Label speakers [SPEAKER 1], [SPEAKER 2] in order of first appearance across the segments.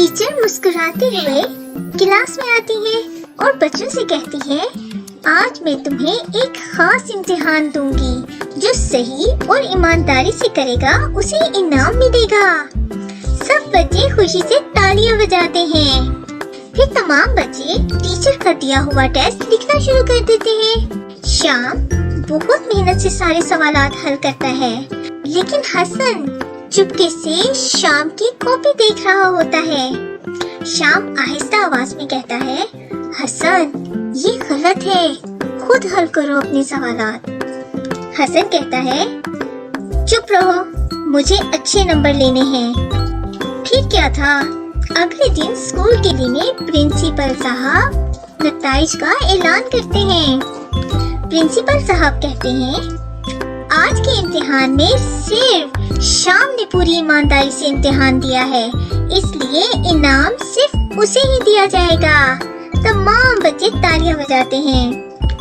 [SPEAKER 1] Teacher मुस्कुराते हुए class में आती है और बच्चों से कहती है, आज मैं तुम्हें एक खास इम्तिहान दूंगी। जो सही और ईमानदारी से करेगा उसे इनाम मिलेगा। सब बच्चे खुशी से तालियां बजाते हैं। फिर तमाम बच्चे टीचर का दिया हुआ टेस्ट लिखना शुरू कर देते हैं। श्याम बहुत मेहनत से सारे सवालात हल करता है, लेकिन हसन चुपके से श्याम की कॉपी देख रहा होता है। श्याम आहिस्ता आवाज में कहता है, हसन ये गलत है, खुद हल करो अपने सवालात। हसन कहता है, चुप रहो, मुझे अच्छे नंबर लेने हैं। फिर क्या था, अगले दिन स्कूल के लिए प्रिंसिपल साहब नताइज का ऐलान करते हैं। प्रिंसिपल साहब कहते हैं, आज के इम्तिहान में सिर्फ श्याम ने पूरी ईमानदारी से इम्तिहान दिया है, इसलिए इनाम सिर्फ उसे ही दिया जाएगा। तमाम बच्चे तालियां बजाते हैं।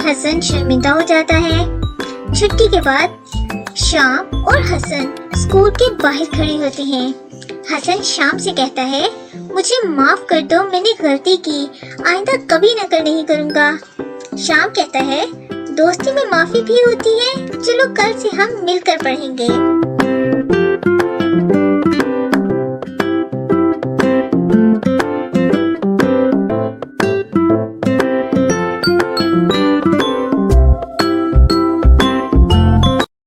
[SPEAKER 1] हसन शर्मिंदा हो जाता है। छुट्टी के बाद श्याम और हसन स्कूल के बाहर खड़े होते हैं। हसन श्याम से कहता है, मुझे माफ कर दो, मैंने गलती की, आइंदा कभी नकल नहीं करूँगा। श्याम कहता है, दोस्ती में माफी भी होती है, चलो कल से हम मिलकर पढ़ेंगे।